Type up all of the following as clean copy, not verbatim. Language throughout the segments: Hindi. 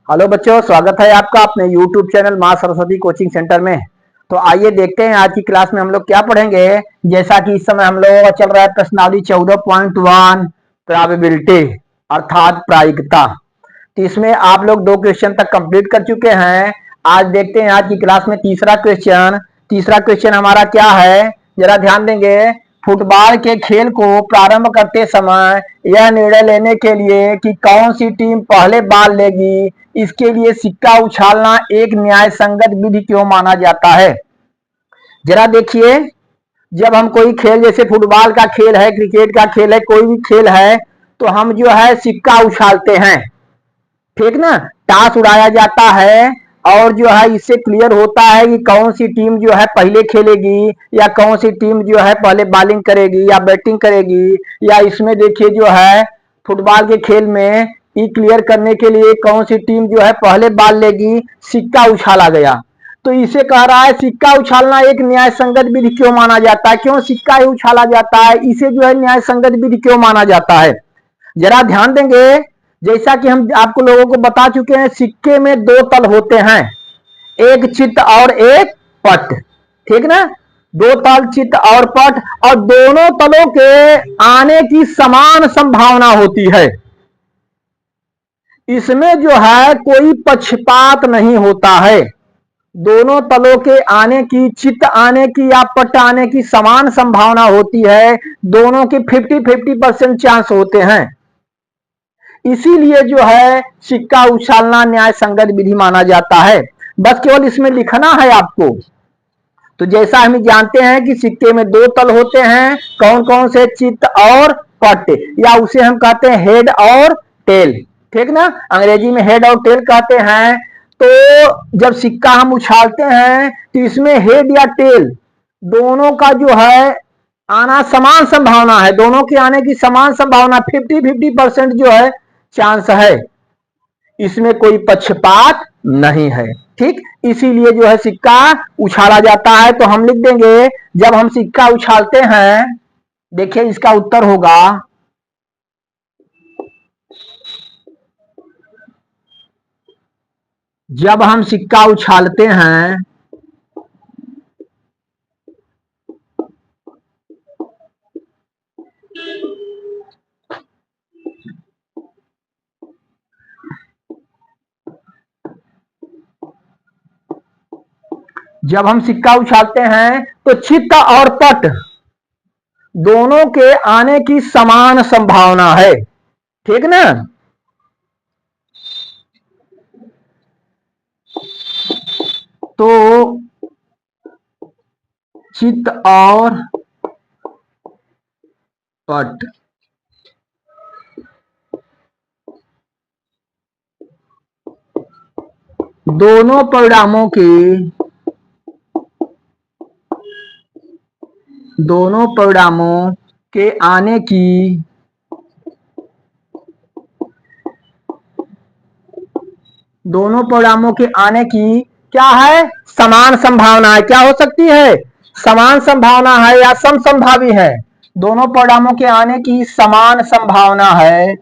हेलो बच्चों, स्वागत है आपका अपने YouTube चैनल माँ सरस्वती कोचिंग सेंटर में। तो आइए देखते हैं आज की क्लास में हम लोग क्या पढ़ेंगे। जैसा कि इस समय हम लोग चल रहा है प्रश्नावली 14.1 प्रोबेबिलिटी अर्थात प्रायिकता। तो इसमें आप लोग 2 क्वेश्चन तक कंप्लीट कर चुके हैं। आज देखते हैं आज की क्लास में तीसरा क्वेश्चन हमारा क्या है, जरा ध्यान देंगे। फुटबॉल के खेल को प्रारंभ करते समय यह निर्णय लेने के लिए कि कौन सी टीम पहले बॉल लेगी, इसके लिए सिक्का उछालना एक न्याय संगत विधि क्यों माना जाता है। जरा देखिए, जब हम कोई खेल जैसे फुटबॉल का खेल है, क्रिकेट का खेल है, कोई भी खेल है, तो हम जो है सिक्का उछालते हैं, ठीक ना। टॉस उड़ाया जाता है और जो है इससे क्लियर होता है कि कौन सी टीम जो है पहले खेलेगी या कौन सी टीम जो है पहले बॉलिंग करेगी या बैटिंग करेगी। या इसमें देखिए जो है फुटबॉल के खेल में ये क्लियर करने के लिए कौन सी टीम जो है पहले बॉल लेगी, सिक्का उछाला गया। तो इसे कह रहा है सिक्का उछालना एक न्याय संगत विधि क्यों माना जाता है, क्यों सिक्का ही उछाला जाता है, इसे जो है न्याय संगत विधि क्यों माना जाता है। जरा ध्यान देंगे, जैसा कि हम आपको लोगों को बता चुके हैं, सिक्के में 2 तल होते हैं, एक चित्त और एक पट, ठीक ना। 2 तल चित्त और पट, और दोनों तलों के आने की समान संभावना होती है। इसमें जो है कोई पक्षपात नहीं होता है। दोनों तलों के आने की, चित्त आने की या पट आने की समान संभावना होती है। दोनों के 50-50% चांस होते हैं। इसीलिए जो है सिक्का उछालना न्याय संगत विधि माना जाता है। बस केवल इसमें लिखना है आपको। तो जैसा हम जानते हैं कि सिक्के में 2 तल होते हैं, कौन कौन से, चित्त और पट, या उसे हम कहते हैं हेड और टेल, ठीक ना। अंग्रेजी में हेड और टेल कहते हैं। तो जब सिक्का हम उछालते हैं तो इसमें हेड या टेल दोनों का जो है आना समान संभावना है, दोनों के आने की समान संभावना 50-50% जो है चांस है। इसमें कोई पक्षपात नहीं है, ठीक। इसीलिए जो है सिक्का उछाला जाता है। तो हम लिख देंगे, जब हम सिक्का उछालते हैं, देखिए इसका उत्तर होगा, जब हम सिक्का उछालते हैं जब हम सिक्का उछालते हैं तो चित्त और पट दोनों के आने की समान संभावना है, ठीक ना। तो चित्त और पट दोनों परिणामों की, दोनों परिणामों के आने की दोनों परिणामों के आने की क्या है, समान संभावना है। क्या हो सकती है, समान संभावना है या समसंभावी है। दोनों परिणामों के आने की समान संभावना है।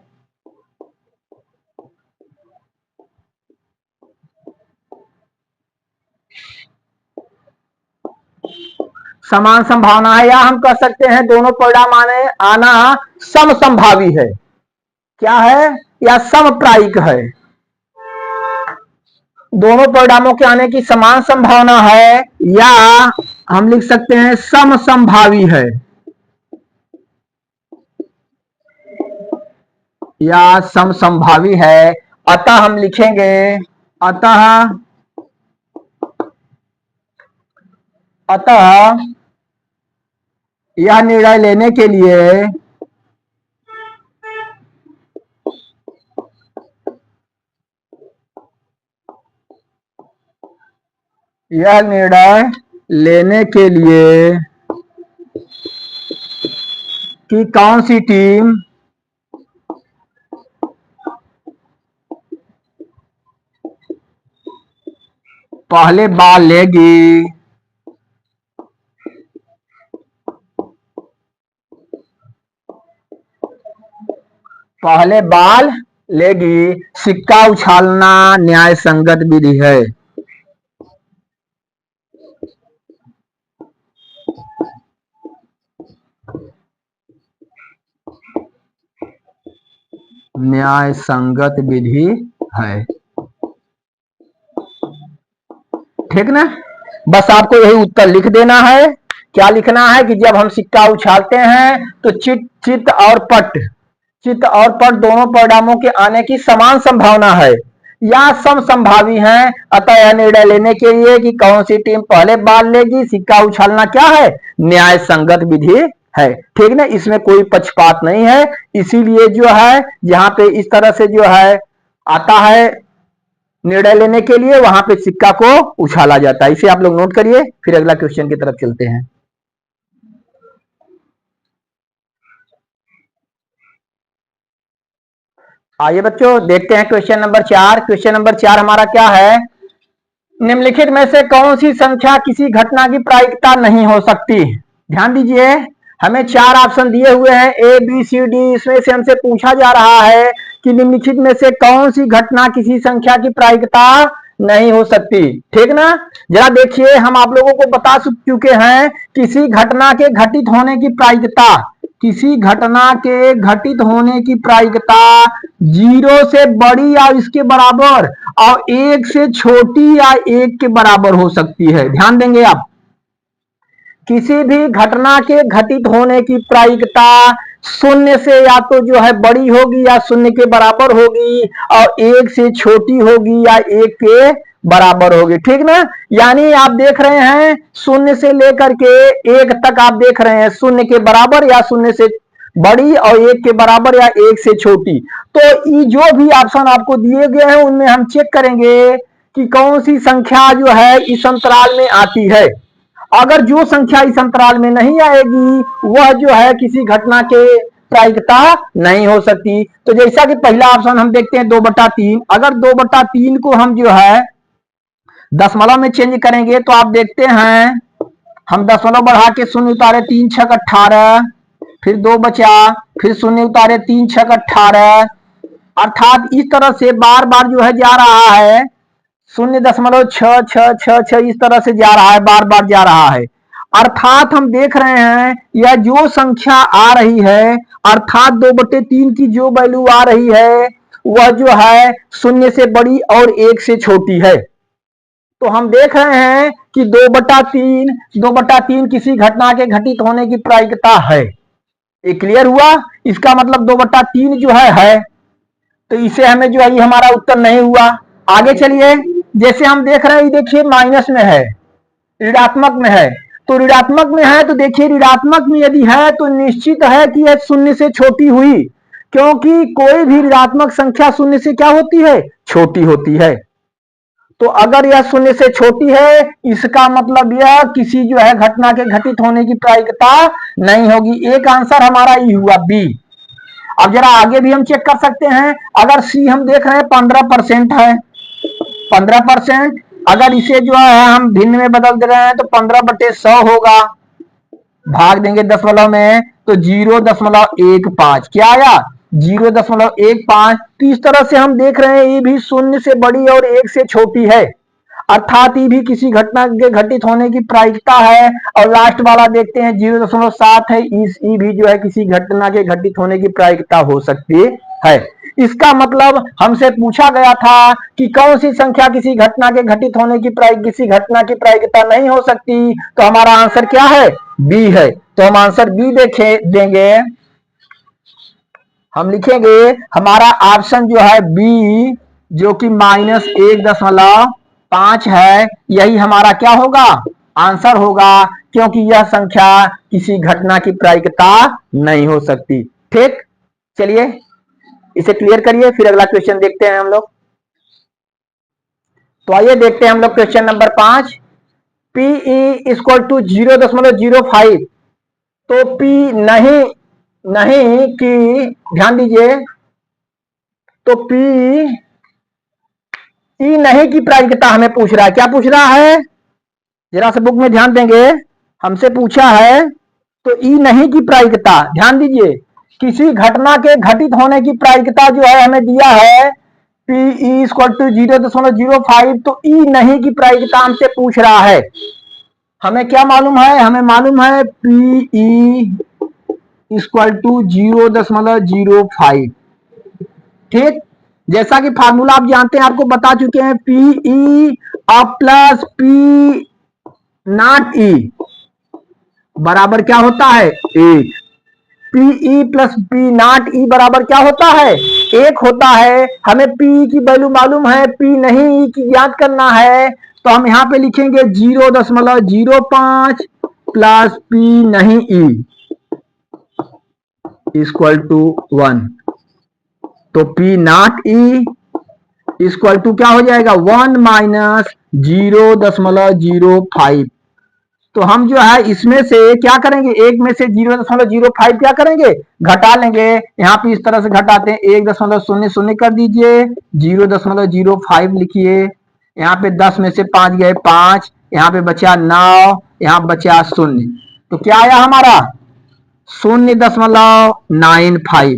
समान संभावना है, या हम कह सकते हैं दोनों परिणाम आना समसंभावी है। क्या है, या समप्रायिक है। दोनों परिणामों के आने की समान संभावना है, या हम लिख सकते हैं समसंभावी है, या समसंभावी है। अतः हम लिखेंगे, अतः अतः यह निर्णय लेने के लिए यह निर्णय लेने के लिए कि कौन सी टीम पहले बॉल लेगी, पहले बॉल लेगी, सिक्का उछालना न्याय संगत विधि है। न्याय संगत विधि है, ठीक ना। बस आपको यही उत्तर लिख देना है। क्या लिखना है कि जब हम सिक्का उछालते हैं तो चित और पट दोनों परिणामों के आने की समान संभावना है या सम संभावी है। अतः यह निर्णय लेने के लिए कि कौन सी टीम पहले बाल लेगी, सिक्का उछालना क्या है, न्याय संगत विधि है, ठीक ना। इसमें कोई पक्षपात नहीं है, इसीलिए जो है जहां पे इस तरह से जो है आता है निर्णय लेने के लिए, वहां पे सिक्का को उछाला जाता है। इसे आप लोग नोट करिए, फिर अगला क्वेश्चन की तरफ चलते हैं। आइए बच्चों देखते हैं क्वेश्चन नंबर 4। क्वेश्चन नंबर 4 हमारा क्या है, निम्नलिखित में से कौन सी संख्या किसी घटना की प्रायिकता नहीं हो सकती। ध्यान दीजिए, हमें 4 ऑप्शन दिए हुए हैं ए बी सी डी। इसमें से हमसे पूछा जा रहा है कि निम्नलिखित में से कौन सी घटना किसी संख्या की प्रायिकता नहीं हो सकती, ठीक ना। जरा देखिए, हम आप लोगों को बता चुके हैं किसी घटना के घटित होने की प्रायिकता, किसी घटना के घटित होने की प्रायिकता 0 से बड़ी या इसके बराबर और 1 से छोटी या 1 के बराबर हो सकती है। ध्यान देंगे आप, किसी भी घटना के घटित होने की प्रायिकता 0 से या तो जो है बड़ी होगी या 0 के बराबर होगी और 1 से छोटी होगी या 1 के बराबर होगी, ठीक ना। यानी आप देख रहे हैं 0 से लेकर के 1 तक आप देख रहे हैं 0 के बराबर या 0 से बड़ी और 1 के बराबर या 1 से छोटी। तो ये जो भी ऑप्शन आपको दिए गए हैं उनमें हम चेक करेंगे कि कौन सी संख्या जो है इस अंतराल में आती है। अगर जो संख्या इस अंतराल में नहीं आएगी वह जो है किसी घटना के प्रायिकता नहीं हो सकती। तो जैसा कि पहला ऑप्शन हम देखते हैं 2/3। अगर 2/3 को हम जो है दशमलव में चेंज करेंगे तो आप देखते हैं हम दशमलव बढ़ा के 0 उतारे 3 छक 18, फिर 2 बचा, फिर 0 उतारे 3 छक 18, अर्थात इस तरह से बार बार जो है जा रहा है 0.66666 इस तरह से जा रहा है, बार बार जा रहा है। अर्थात हम देख रहे हैं यह जो संख्या आ रही है, अर्थात 2/3 की जो वैल्यू आ रही है वह जो है 0 से बड़ी और 1 से छोटी है। तो हम देख रहे हैं कि 2/3 किसी घटना के घटित होने की प्रायिकता है। ये क्लियर हुआ, इसका मतलब 2/3 जो है तो इसे हमें जो है ये हमारा उत्तर नहीं हुआ। आगे चलिए, जैसे हम देख रहे हैं देखिए माइनस में है, ऋणात्मक में है, तो ऋणात्मक में है तो देखिए ऋणात्मक में यदि है तो निश्चित है कि यह 0 से छोटी हुई, क्योंकि कोई भी ऋणात्मक संख्या 0 से क्या होती है, छोटी होती है। तो अगर यह 0 से छोटी है इसका मतलब यह किसी जो है घटना के घटित होने की प्रायिकता नहीं होगी। एक आंसर हमारा ये हुआ बी। अब जरा आगे भी हम चेक कर सकते हैं, अगर सी हम देख रहे हैं 15% है, 15%, अगर इसे जो है हम भिन्न में बदल दे रहे हैं तो 15/100 होगा, भाग देंगे दशमलव में तो 0.15 क्या आया, 0.15। तो इस तरह से हम देख रहे हैं ये भी 0 से बड़ी और 1 से छोटी है, अर्थात ये भी किसी घटना के घटित होने की प्रायिकता है। और लास्ट वाला देखते हैं 0.7 है, इस ई भी जो है किसी घटना के घटित होने की प्रायिकता हो सकती है। इसका मतलब हमसे पूछा गया था कि कौन सी संख्या किसी घटना के घटित होने की किसी घटना की प्रायिकता नहीं हो सकती, तो हमारा आंसर क्या है, बी है। तो हम आंसर बी देंगे, हम लिखेंगे हमारा ऑप्शन जो है बी जो कि -1.5 है, यही हमारा क्या होगा, आंसर होगा, क्योंकि यह संख्या किसी घटना की प्रायिकता नहीं हो सकती। ठीक, चलिए इसे क्लियर करिए, फिर अगला क्वेश्चन देखते हैं हम लोग। तो आइए देखते हैं हम लोग क्वेश्चन नंबर 5। PE = 0.05। तो P नहीं कि, ध्यान दीजिए, तो P ई नहीं की प्रायिकता हमें पूछ रहा है। क्या पूछ रहा है, जरा से बुक में ध्यान देंगे, हमसे पूछा है तो ई नहीं की प्रायिकता, ध्यान दीजिए किसी घटना के घटित होने की प्रायिकता जो है हमें दिया है Pe इक्वल टू 0.05, तो ई नहीं की प्रायिकता हमसे पूछ रहा है। हमें क्या मालूम है, हमें मालूम है Pe इक्वल टू 0.05। ठीक, जैसा कि फार्मूला आप जानते हैं, आपको बता चुके हैं, Pe प्लस P नॉट ई बराबर क्या होता है, 1। Pe प्लस P नॉट ई बराबर क्या होता है, 1 होता है। हमें P की वैल्यू मालूम है, P नहीं ई की ज्ञात करना है, तो हम यहाँ पे लिखेंगे 0.05 प्लस P नहीं ई इक्वल टू 1। तो P not E equal to क्या हो जाएगा, 1 माइनस 0.05। तो हम जो है इसमें से क्या करेंगे, एक में से 0.05 क्या करेंगे, घटा लेंगे। यहाँ पे इस तरह से घटाते हैं, 1.00 कर दीजिए, 0.05 लिखिए। यहाँ पे 10 में से 5 गए 5, यहाँ पे बचा 9, यहाँ बचा 0। तो क्या आया हमारा 0.95।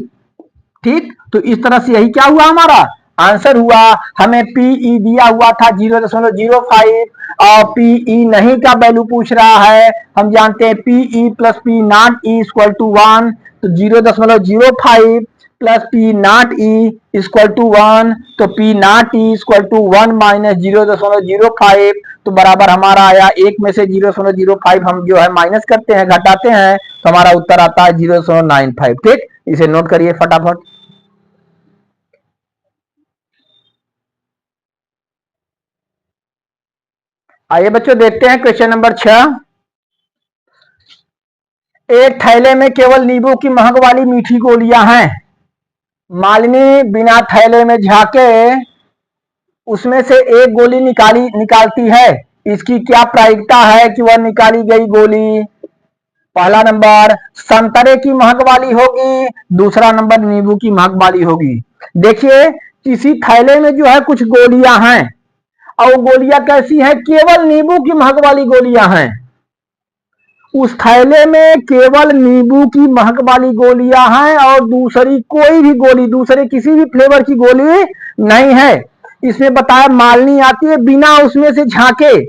ठीक, तो इस तरह से यही क्या हुआ, हमारा आंसर हुआ। हमें Pe दिया हुआ था 0.05 और Pe नहीं का वैल्यू पूछ रहा है। हम जानते हैं Pe plus P not E equal to 1, तो 0.05 plus P not E equal to 1, तो P not E equal to 1 minus 0.05, तो बराबर हमारा आया 1 में से 0.05 हम जो है माइनस करते हैं, घटाते हैं, तो हमारा उत्तर आता है 0.95। ठीक, इसे नोट करिए फटाफट। आइए बच्चों देखते हैं क्वेश्चन नंबर 6। एक थैले में केवल नींबू की महक वाली मीठी गोलियां हैं। मालिनी बिना थैले में झांके उसमें से एक गोली निकालती है। इसकी क्या प्रायिकता है कि वह निकाली गई गोली, पहला नंबर संतरे की महक वाली होगी, दूसरा नंबर नींबू की महक वाली होगी। देखिए, किसी थैले में जो है कुछ गोलियां हैं और गोलियां कैसी हैं, केवल नींबू की महक वाली गोलियां हैं। उस थैले में केवल नींबू की महक वाली गोलियां हैं और दूसरी कोई भी गोली, दूसरे किसी भी फ्लेवर की गोली नहीं है। इसमें बताया मालनी आती है बिना उसमें से झांके,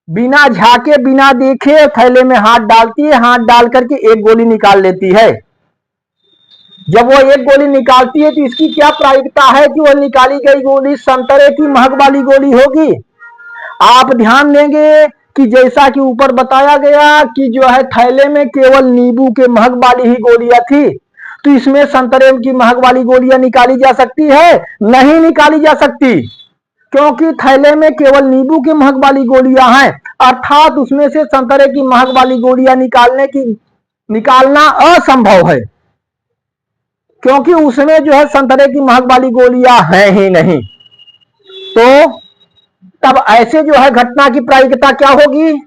बिना झांके बिना देखे थैले में हाथ डालती है, हाथ डाल करके एक गोली निकाल लेती है। जब वो एक गोली निकालती है तो इसकी क्या प्रायिकता है कि वह निकाली गई गोली संतरे की महक वाली गोली होगी। आप ध्यान देंगे कि जैसा कि ऊपर बताया गया कि जो है थैले में केवल नींबू के महक वाली ही गोलियां थी, तो इसमें संतरे की महक वाली गोलियां निकाली जा सकती है, नहीं निकाली जा सकती, क्योंकि थैले में केवल नींबू के महक वाली गोलियां हैं, अर्थात उसमें से संतरे की महक वाली गोलियां निकालना असंभव है, क्योंकि उसमें जो है संतरे की महक वाली गोलियां हैं ही नहीं। तो तब ऐसे जो है घटना की प्रायिकता क्या होगी,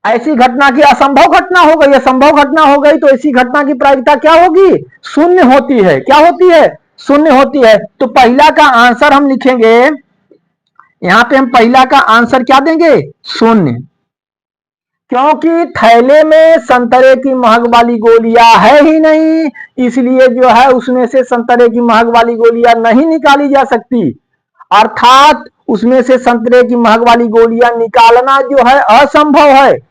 ऐसी घटना की असंभव घटना हो गई, असंभव घटना हो गई, तो ऐसी घटना की प्रायिकता क्या होगी, शून्य होती है। क्या होती है, शून्य होती है। तो पहला का आंसर हम लिखेंगे, यहां पे हम पहला का आंसर क्या देंगे, शून्य, क्योंकि थैले में संतरे की महक वाली गोलियां है ही नहीं, इसलिए जो है उसमें से संतरे की महक वाली गोलियां नहीं निकाली जा सकती, अर्थात उसमें से संतरे की महक वाली गोलियां निकालना जो है असंभव है।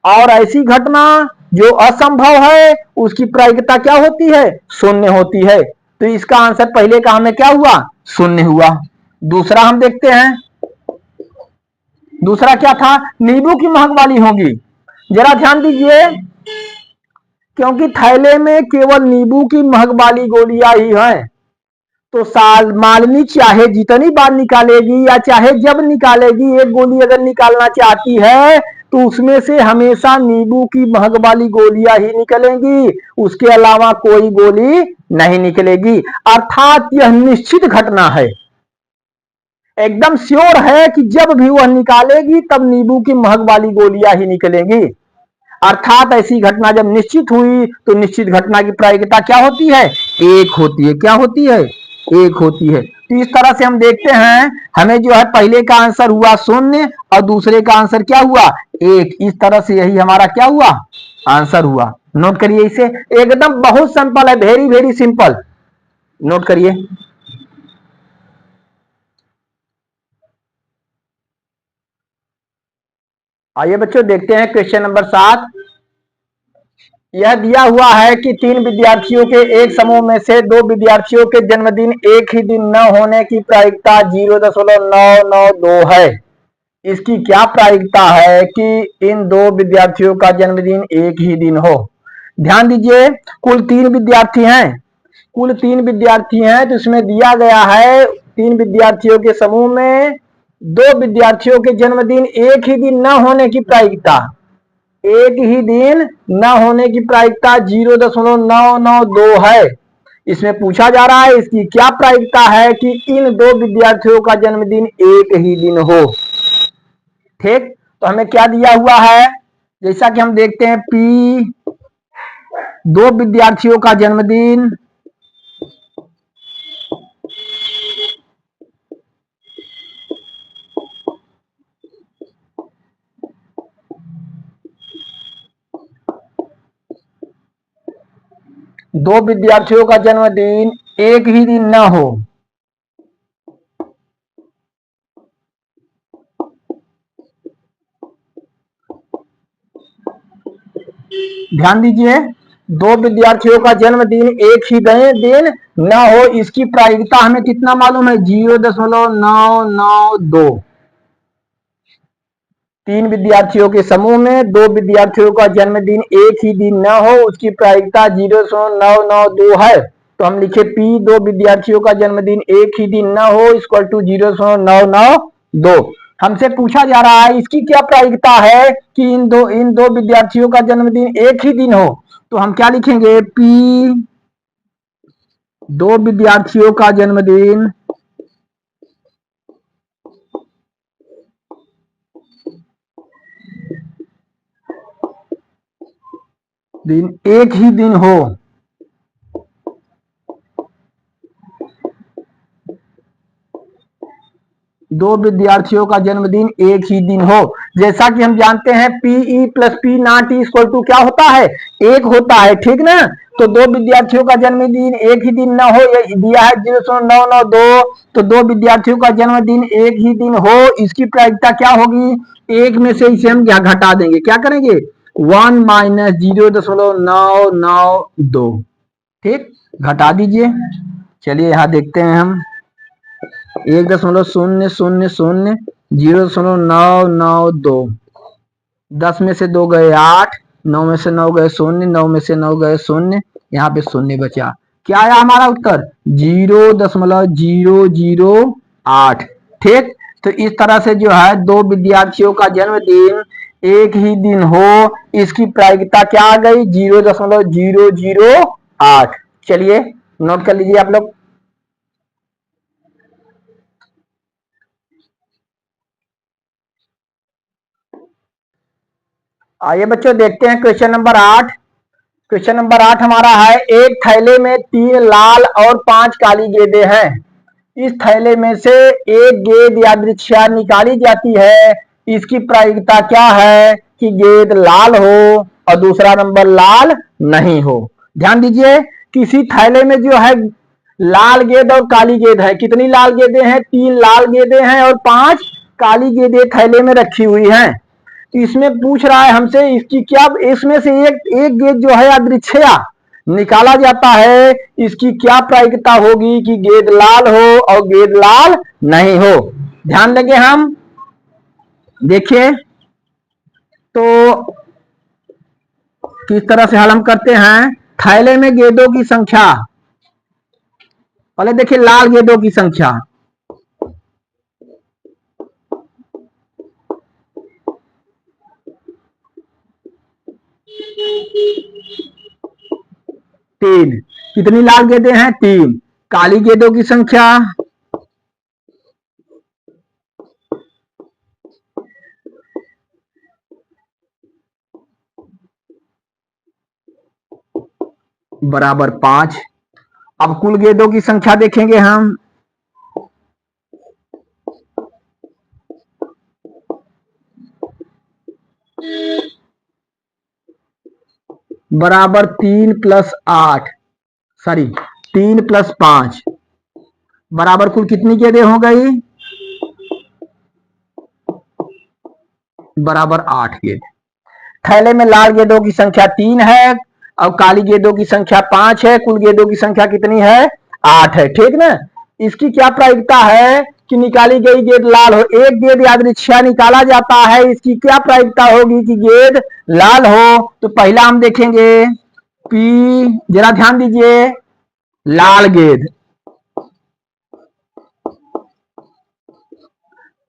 और ऐसी घटना जो असंभव है उसकी प्रायिकता क्या होती है, शून्य होती है। तो इसका आंसर पहले का हमें क्या हुआ, शून्य हुआ। दूसरा हम देखते हैं, दूसरा क्या था, नींबू की महक वाली होगी। जरा ध्यान दीजिए, क्योंकि थैले में केवल नींबू की महक वाली गोलियां ही हैं, तो मालिनी चाहे जितनी बार निकालेगी या चाहे जब निकालेगी, एक गोली अगर निकालना चाहती है तो उसमें से हमेशा नींबू की महक वाली गोलियां ही निकलेंगी, उसके अलावा कोई गोली नहीं निकलेगी। अर्थात यह निश्चित घटना है, एकदम श्योर है कि जब भी वह निकालेगी तब नींबू की महक वाली गोलियां ही निकलेंगी। अर्थात ऐसी घटना जब निश्चित हुई तो निश्चित घटना की प्रायिकता क्या होती है, एक होती है। क्या होती है, एक होती है। तो इस तरह से हम देखते हैं, हमें जो है पहले का आंसर हुआ शून्य और दूसरे का आंसर क्या हुआ, एक। इस तरह से यही हमारा क्या हुआ, आंसर हुआ। नोट करिए इसे, एकदम बहुत सिंपल है, वेरी वेरी सिंपल, नोट करिए। आइए बच्चों देखते हैं क्वेश्चन नंबर 7। यह दिया हुआ है कि 3 विद्यार्थियों के एक समूह में से 2 विद्यार्थियों के जन्मदिन एक ही दिन न होने की प्रायिकता 0.992 है। इसकी क्या प्रायिकता है कि इन 2 विद्यार्थियों का जन्मदिन एक ही दिन हो। ध्यान दीजिए, कुल 3 विद्यार्थी हैं, कुल 3 विद्यार्थी हैं, तो इसमें दिया गया है 3 विद्यार्थियों के समूह में 2 विद्यार्थियों के जन्मदिन एक ही दिन न होने की प्रायिकता, एक ही दिन न होने की प्रायिकता 0.992 है। इसमें पूछा जा रहा है इसकी क्या प्रायिकता है कि इन 2 विद्यार्थियों का जन्मदिन एक ही दिन हो। ठीक, तो हमें क्या दिया हुआ है, जैसा कि हम देखते हैं पी 2 विद्यार्थियों का जन्मदिन दो विद्यार्थियों का जन्मदिन एक ही दिन न हो। ध्यान दीजिए, 2 विद्यार्थियों का जन्मदिन एक ही दिन न हो, इसकी प्रायिकता हमें कितना मालूम है, 0.992। 3 विद्यार्थियों के समूह में 2 विद्यार्थियों का जन्मदिन एक ही दिन न हो, उसकी प्रायिकता 0.992 है। तो हम लिखे P 2 विद्यार्थियों का जन्मदिन एक ही दिन न हो इक्वल टू 0.992। हमसे पूछा जा रहा है इसकी क्या प्रायिकता है कि इन दो विद्यार्थियों का जन्मदिन एक ही दिन हो। तो हम क्या लिखेंगे, P 2 विद्यार्थियों का जन्मदिन एक ही दिन हो। दो विद्यार्थियों का जन्मदिन एक ही दिन हो। जैसा कि हम जानते हैं PE plus P not equal to क्या होता है, एक होता है, ठीक ना। तो 2 विद्यार्थियों का जन्मदिन एक ही दिन न हो, ये दिया है 0.992। तो 2 विद्यार्थियों का जन्मदिन एक ही दिन हो, इसकी प्रायिकता क्या होगी, एक में से इसे हम घटा देंगे, क्या करेंगे, 1 माइनस 0.992। ठीक, घटा दीजिए। चलिए यहां देखते हैं हम, 1.000 0.992। 10 में से 2 गए 8, 9 में से 9 गए 0, 9 में से 9 गए 0, यहाँ पे 0 बचा। क्या आया हमारा उत्तर, 0.008। ठीक, तो इस तरह से जो है 2 विद्यार्थियों का जन्मदिन एक ही दिन हो, इसकी प्रायिकता क्या आ गई, 0.008। चलिए नोट कर लीजिए आप लोग। आइए बच्चों देखते हैं क्वेश्चन नंबर 8। क्वेश्चन नंबर 8 हमारा है, एक थैले में 3 लाल और 5 काली गेंदें हैं। इस थैले में से एक गेंद यादृच्छिक निकाली जाती है, इसकी प्रायिकता क्या है कि गेंद लाल हो और दूसरा नंबर लाल नहीं हो। ध्यान दीजिए, किसी थैले में जो है लाल गेंद और काली गेंद है, कितनी लाल गेंदें हैं, 3 लाल गेंदें हैं और 5 काली गेंदें थैले में रखी हुई हैं। इसमें पूछ रहा है हमसे इसकी क्या, इसमें से एक एक गेंद जो है यादृच्छिक निकाला जाता है, इसकी क्या प्रायिकता होगी कि गेंद लाल हो और गेंद लाल नहीं हो। ध्यान देंगे हम, देखिए तो किस तरह से हल हम करते हैं। थैले में गेंदों की संख्या, पहले देखिए लाल गेंदों की संख्या, तीन, कितनी लाल गेंदें हैं, 3। काली गेंदों की संख्या, बराबर 5। अब कुल गेंदों की संख्या देखेंगे हम, बराबर 3+8, सॉरी 3+5 बराबर कुल कितनी गेंदें हो गई? बराबर 8 गेंद। थैले में लाल गेंदों की संख्या 3 है और काली गेंदों की संख्या 5 है। कुल गेंदों की संख्या कितनी है? 8 है। ठीक ना। इसकी क्या प्रायिकता है कि निकाली गई गेंद लाल हो। एक गेंद यादृच्छिक निकाला जाता है, इसकी क्या प्रायिकता होगी कि गेंद लाल हो। तो पहला हम देखेंगे पी, जरा ध्यान दीजिए, लाल गेंद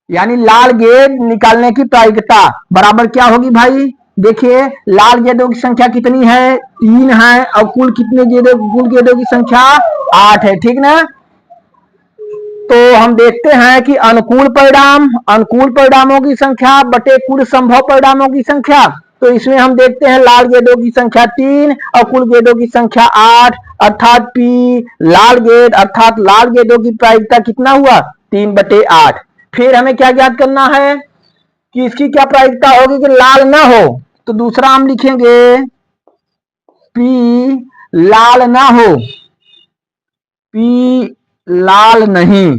यानी लाल गेंद निकालने की प्रायिकता बराबर क्या होगी भाई? देखिए लाल गेंदों की संख्या कितनी है? 3 है और कुल कितने गेंदों, कुल गेंदों की संख्या 8 है। ठीक ना। तो हम देखते हैं कि अनुकूल परिणाम, अनुकूल परिणामों की संख्या बटे कुल संभव परिणामों की संख्या। तो इसमें हम देखते हैं लाल गेंदों की संख्या 3 और कुल गेंदों की संख्या 8, अर्थात पी लाल गेंद अर्थात लाल गेंदों की प्रायिकता कितना हुआ? 3/8। फिर हमें क्या ज्ञात करना है कि इसकी क्या प्रायिकता होगी कि लाल ना हो। तो दूसरा हम लिखेंगे पी लाल ना हो, पी लाल नहीं,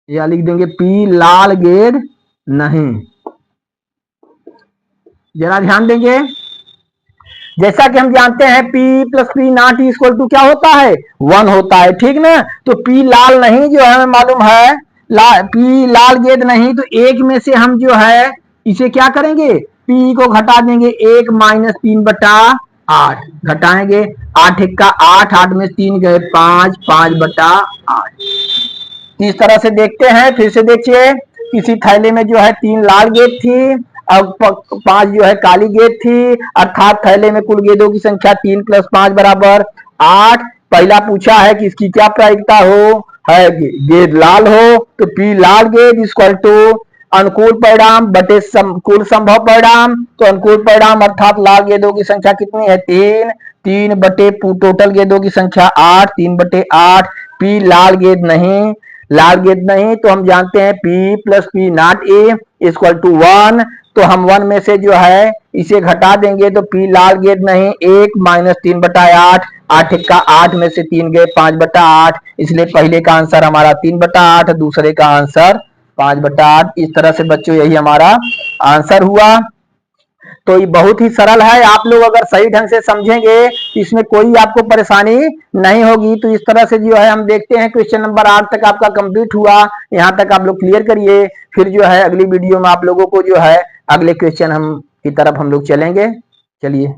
या लिख देंगे पी लाल गेंद नहीं। जरा ध्यान देंगे, जैसा कि हम जानते हैं P plus P not equal to क्या होता है? 1 होता है। ठीक ना। तो P लाल नहीं जो है हमें मालूम है, P लाल गेंद नहीं, तो एक में से हम जो है इसे क्या करेंगे? P को घटा देंगे, 1 माइनस 3/8 घटाएंगे, 8 1 का 8, 8 में 3 गए 5, 5/8। इस तरह से देखते हैं। फिर से देखिए, किसी थैले में जो है 3 लाल गेंद थी और 5 जो है काली गेंद थी, अर्थात थैले में कुल गेंदों की संख्या 3 + 5 बराबर 8। पहला पूछा है कि इसकी क्या प्रायिकता हो, है गेंद लाल हो, तो पी लाल गेंद इक्वल टू अनुकूल परिणाम बटे कुल संभव परिणाम। तो अनुकूल परिणाम अर्थात लाल गेंदों की संख्या कितनी है? 3, 3 बटे टोटल गेंदों की संख्या 8, 3/8। पी लाल गेंद नहीं, लाल गेंद नहीं, तो हम जानते हैं P plus P not E equal to 1। तो हम 1 में से जो है इसे घटा देंगे, तो P लाल गेंद नहीं, 1 माइनस 3/8, 8 1 का 8 में से 3 गए 5/8, इसलिए पहले का आंसर हमारा 3/8, दूसरे का आंसर 5/8। इस तरह से बच्चों यही हमारा आंसर हुआ। तो ये बहुत ही सरल है, आप लोग अगर सही ढंग से समझेंगे इसमें कोई आपको परेशानी नहीं होगी। तो इस तरह से जो है हम देखते हैं क्वेश्चन नंबर 8 तक आपका कंप्लीट हुआ। यहाँ तक आप लोग क्लियर करिए, फिर जो है अगली वीडियो में आप लोगों को जो है अगले क्वेश्चन हम की तरफ हम लोग चलेंगे। चलिए।